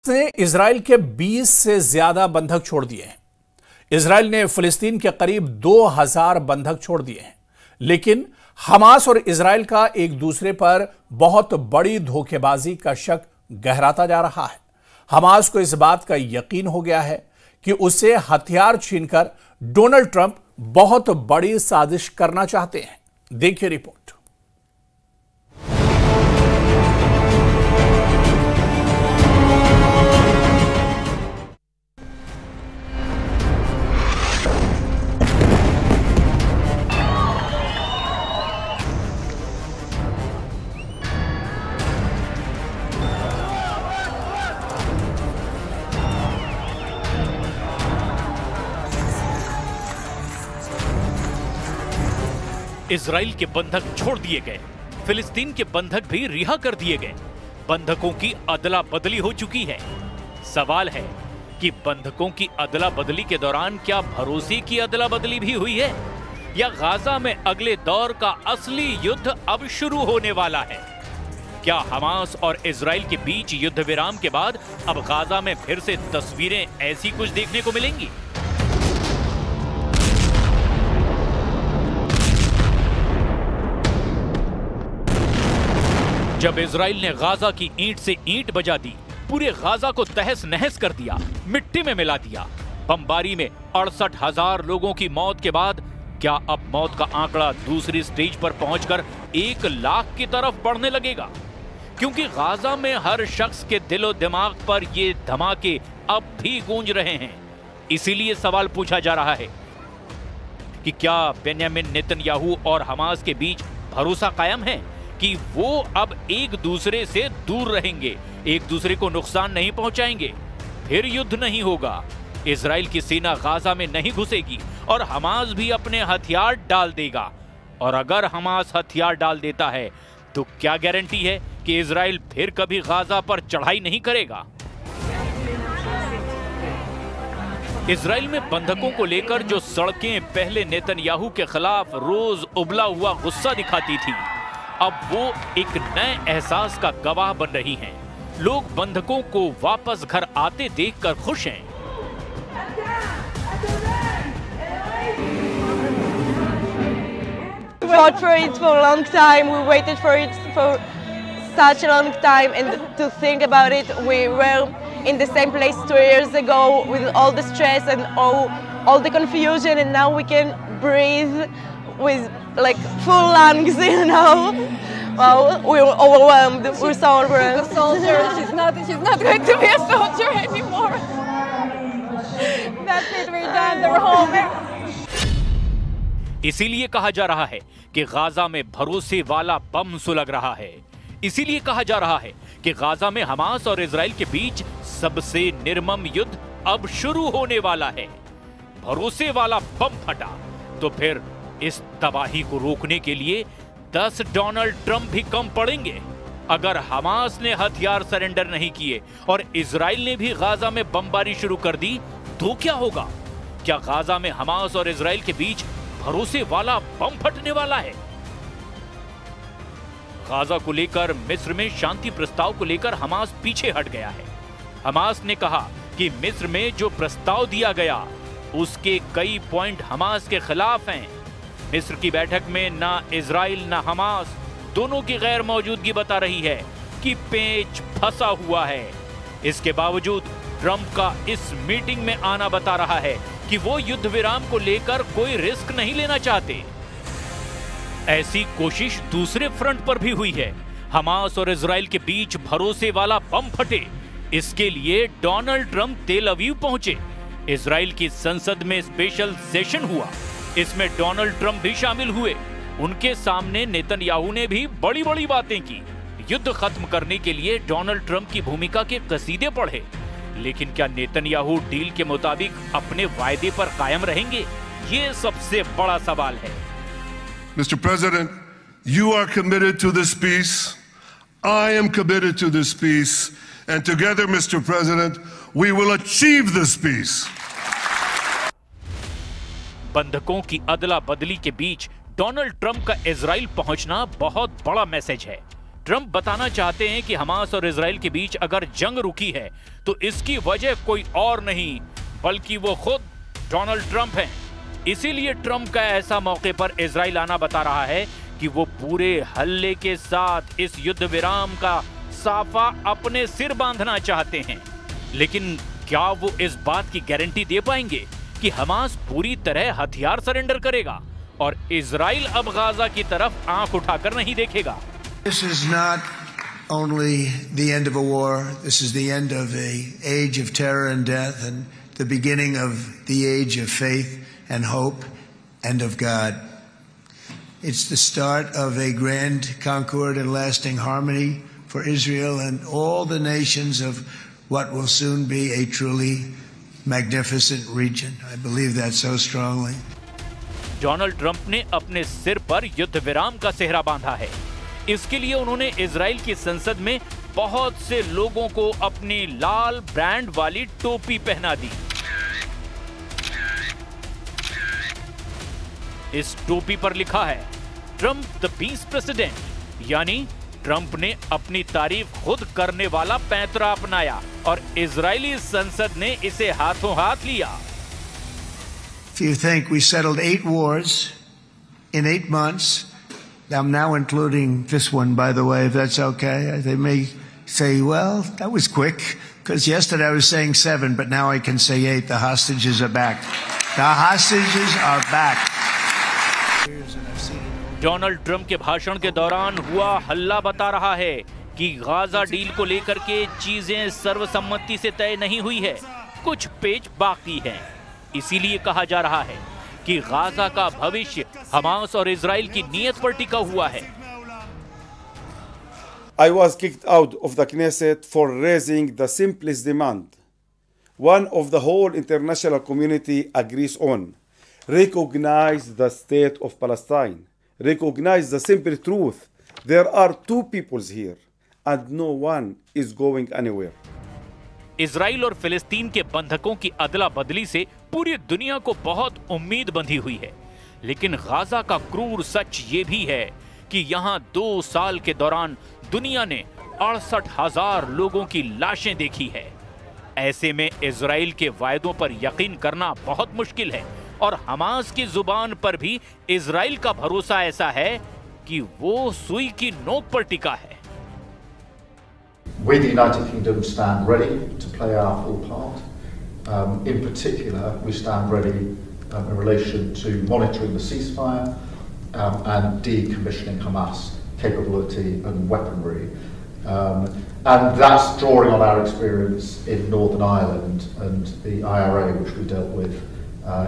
ने इजराइल के 20 से ज्यादा बंधक छोड़ दिए हैं। इजराइल ने फिलिस्तीन के करीब 2000 बंधक छोड़ दिए हैं, लेकिन हमास और इजराइल का एक दूसरे पर बहुत बड़ी धोखेबाजी का शक गहराता जा रहा है। हमास को इस बात का यकीन हो गया है कि उसे हथियार छीनकर डोनाल्ड ट्रंप बहुत बड़ी साजिश करना चाहते हैं। देखिए रिपोर्ट। इजराइल के बंधक छोड़ दिए गए, फिलिस्तीन के बंधक भी रिहा कर दिए गए। बंधकों की अदला बदली हो चुकी है। सवाल है कि बंधकों की अदला बदली के दौरान क्या भरोसे की अदला बदली भी हुई है, या गाजा में अगले दौर का असली युद्ध अब शुरू होने वाला है? क्या हमास और इजराइल के बीच युद्ध विराम के बाद अब गाजा में फिर से तस्वीरें ऐसी कुछ देखने को मिलेंगी? जब इजराइल ने गाजा की ईंट से ईंट बजा दी, पूरे गाजा को तहस नहस कर दिया, मिट्टी में मिला दिया, बमबारी में 68,000 लोगों की मौत के बाद क्या अब मौत का आंकड़ा दूसरी स्टेज पर पहुंचकर 1 लाख की तरफ बढ़ने लगेगा? क्योंकि गाजा में हर शख्स के दिलो दिमाग पर ये धमाके अब भी गूंज रहे हैं। इसीलिए सवाल पूछा जा रहा है कि क्या बेंयामिन नेतन्याहू और हमास के बीच भरोसा कायम है कि वो अब एक दूसरे से दूर रहेंगे, एक दूसरे को नुकसान नहीं पहुंचाएंगे, फिर युद्ध नहीं होगा, इजराइल की सेना गाजा में नहीं घुसेगी और हमास भी अपने हथियार डाल देगा। और अगर हमास हथियार डाल देता है तो क्या गारंटी है कि इजराइल फिर कभी गाजा पर चढ़ाई नहीं करेगा? इजराइल में बंधकों को लेकर जो सड़कें पहले नेतन्याहू के खिलाफ रोज उबला हुआ गुस्सा दिखाती थी, अब वो एक नए एहसास का गवाह बन रही हैं। लोग बंधकों को वापस घर आते देखकर खुश हैं। We fought for it for a long time. We waited for it for such a long time, and to think about it, we were in the same place 2 years ago with all the stress and all the confusion, and now we can breathe with like full lungs, you know. Wow, we were overwhelmed. We're so overwhelmed. She's a soldier. She's not going to be a soldier anymore. That's it. We're done. They're home. इसीलिए कहा जा रहा है कि Gaza में भरोसे वाला बम सुलग रहा है। इसीलिए कहा जा रहा है कि गाजा में हमास और इजराइल के बीच सबसे निर्मम युद्ध अब शुरू होने वाला है। भरोसे वाला बम फटा तो फिर इस तबाही को रोकने के लिए 10 डोनाल्ड ट्रंप भी कम पड़ेंगे। अगर हमास ने हथियार सरेंडर नहीं किए और इजराइल ने भी गाजा में बमबारी शुरू कर दी तो क्या होगा? क्या गाजा में हमास और इजराइल के बीच भरोसे वाला बम फटने वाला है? गाजा को लेकर मिस्र में शांति प्रस्ताव को लेकर हमास पीछे हट गया है। हमास ने कहा कि मिस्र में जो प्रस्ताव दिया गया उसके कई पॉइंट हमास के खिलाफ हैं। मिस्र की बैठक में ना इजराइल ना हमास दोनों की गैर मौजूदगी बता रही है कि पेच फंसा हुआ है। इसके बावजूद ट्रंप का इस मीटिंग में आना बता रहा है कि वो युद्ध विराम को लेकर कोई रिस्क नहीं लेना चाहते। ऐसी कोशिश दूसरे फ्रंट पर भी हुई है। हमास और इजराइल के बीच भरोसे वाला बम फटे, इसके लिए डोनाल्ड ट्रंप तेल अवीव पहुंचे। इजराइल की संसद में स्पेशल सेशन हुआ, इसमें डोनाल्ड ट्रंप भी शामिल हुए। उनके सामने नेतन्याहू ने भी बड़ी बड़ी बातें की। युद्ध खत्म करने के लिए डोनाल्ड ट्रंप की भूमिका के कसीदे पढ़े। लेकिन क्या नेतन्याहू डील के मुताबिक अपने वायदे पर कायम रहेंगे? ये सबसे बड़ा सवाल है। Mr. President, you are committed to this peace. I am committed to this peace. And together, Mr. President, we will achieve this peace. बंधकों की अदला बदली के बीच डोनाल्ड ट्रंप का इजराइल पहुंचना बहुत बड़ा मैसेज है। ट्रंप बताना चाहते हैं कि हमास और इजराइल के बीच अगर जंग रुकी है तो इसकी वजह कोई और नहीं बल्कि वो खुद डोनाल्ड ट्रंप हैं। इसीलिए ट्रंप का ऐसा मौके पर इजराइल आना बता रहा है कि वो पूरे हल्ले के साथ इस युद्ध विराम का साफा अपने सिर बांधना चाहते हैं। लेकिन क्या वो इस बात की गारंटी दे पाएंगे कि हमास पूरी तरह हथियार सरेंडर करेगा और इजराइल अब गाजा की तरफ आंख उठाकर नहीं देखेगा? This is not only the end of a war, this is the end of an age of terror and death and the beginning of the age of faith and hope and of God. It's the start of a grand concord and lasting harmony for Israel and all the nations of what will soon be a truly magnificent region. I believe that so strongly. Donald Trump ने अपने सिर पर युद्ध विराम का सेहरा बांधा है। इसके लिए उन्होंने इजराइल की संसद में बहुत से लोगों को अपनी लाल ब्रांड वाली टोपी पहना दी। इस टोपी पर लिखा है ट्रंप द पीस प्रेसिडेंट, यानी ट्रंप ने अपनी तारीफ खुद करने वाला पैंतरा अपनाया और इजरायली संसद ने इसे हाथों हाथ लिया। If you think we settled 8 wars in 8 months, I'm now including this one, by the way, if that's okay. They may say, well, that was quick, because yesterday I was saying 7, but now I can say 8. The hostages are back. The hostages are back. Donald Trump के भाषण के दौरान हुआ हल्ला बता रहा है कि गाजा डील को लेकर के चीजें सर्वसम्मति से तय नहीं हुई है, कुछ पेच बाकी हैं। इसीलिए कहा जा रहा है कि गाजा का भविष्य हमास और इजराइल की नीयत पर टिका हुआ है। I was kicked out of the Knesset for raising the simplest demand, one of the whole international community agrees on. Recognize the state of Palestine. Recognize the simple truth. There are 2 peoples here and no one is going anywhere. Israel और फिलिस्तीन के बंधकों की अदला बदली से पूरी दुनिया को बहुत उम्मीद बंधी हुई है, लेकिन गाजा का क्रूर सच ये भी है कि यहाँ 2 साल के दौरान दुनिया ने 68,000 लोगों की लाशें देखी है। ऐसे में इजराइल के वायदों पर यकीन करना बहुत मुश्किल है और हमास की जुबान पर भी इजराइल का भरोसा ऐसा है कि वो सुई की नोक पर टिका है। We, the United Kingdom, stand ready to play our full part. In particular, we stand ready in relation to monitoring the ceasefire and decommissioning Hamas capability and weaponry. And that's drawing on our experience in Northern Ireland and the IRA, which we dealt with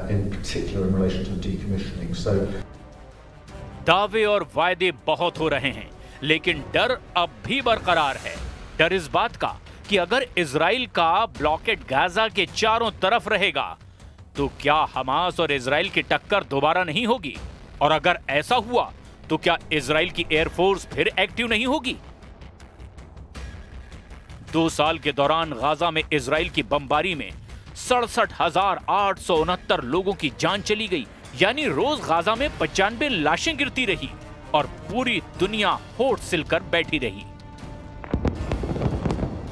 in particular in relation to decommissioning. So, दावे और वायदे बहुत हो रहे हैं, लेकिन डर अब भी बरकरार है। डर इस बात का कि अगर इजराइल का ब्लॉकेड गाजा के चारों तरफ रहेगा तो क्या हमास और इजराइल की टक्कर दोबारा नहीं होगी, और अगर ऐसा हुआ तो क्या इजराइल की एयरफोर्स फिर एक्टिव नहीं होगी? 2 साल के दौरान गाजा में इजराइल की बमबारी में 67,869 लोगों की जान चली गई, यानी रोज गाजा में 95 लाशें गिरती रही और पूरी दुनिया होठ सिलकर बैठी रही।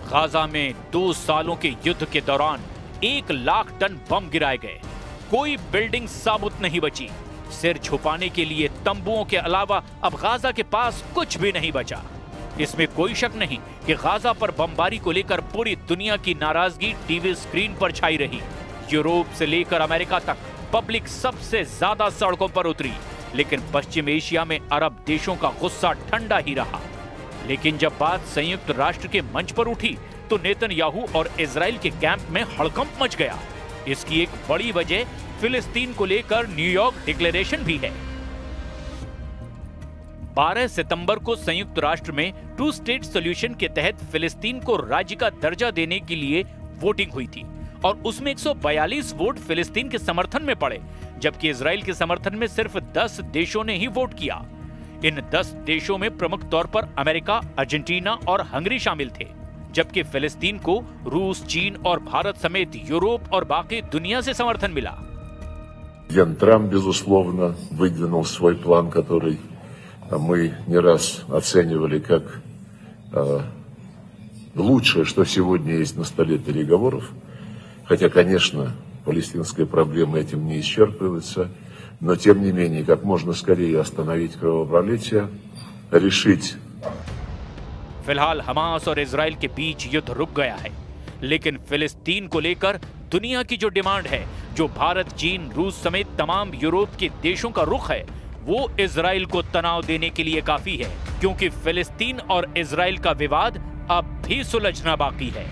गाजा में 2 सालों के युद्ध के दौरान 1 लाख टन बम गिराए गए, कोई बिल्डिंग साबुत नहीं बची। सिर छुपाने के लिए तंबुओं के अलावा अब गाजा के पास कुछ भी नहीं बचा। इसमें कोई शक नहीं कि गाजा पर बमबारी को लेकर पूरी दुनिया की नाराजगी टीवी स्क्रीन पर छाई रही। यूरोप से लेकर अमेरिका तक पब्लिक सबसे ज्यादा सड़कों पर उतरी, लेकिन पश्चिम एशिया में अरब देशों का गुस्सा ठंडा ही रहा। लेकिन जब बात संयुक्त राष्ट्र के मंच पर उठी तो नेतन्याहू और इजराइल के कैंप में हड़कंप मच गया। इसकी एक बड़ी वजह फिलिस्तीन को लेकर न्यूयॉर्क डिक्लेरेशन भी है। 12 सितंबर को संयुक्त राष्ट्र में 2 स्टेट सॉल्यूशन के तहत फिलिस्तीन को राज्य का दर्जा देने के लिए वोटिंग हुई थी और उसमें 142 वोट फिलिस्तीन के समर्थन में पड़े, जबकि इजराइल के समर्थन में सिर्फ 10 देशों ने ही वोट किया। इन 10 देशों में प्रमुख तौर पर अमेरिका, अर्जेंटीना और हंगरी शामिल थे, जबकि फिलिस्तीन को रूस, चीन और भारत समेत यूरोप और बाकी दुनिया से समर्थन मिला। Президент Трамп, безусловно, выдвинул свой план, который мы не раз оценивали как лучшее, что сегодня есть на столе переговоров. Хотя, конечно, палестинская проблема этим не исчерпывается, но тем не менее, как можно скорее остановить кровопролитие, решить. फिलहाल हमास और इजराइल के बीच युद्ध रुक गया है, लेकिन फिलिस्तीन को लेकर दुनिया की जो डिमांड है, जो भारत, चीन, रूस समेत तमाम यूरोप के देशों का रुख है, वो इजराइल को तनाव देने के लिए काफी है, क्योंकि फिलिस्तीन और इजराइल का विवाद अब भी सुलझना बाकी है।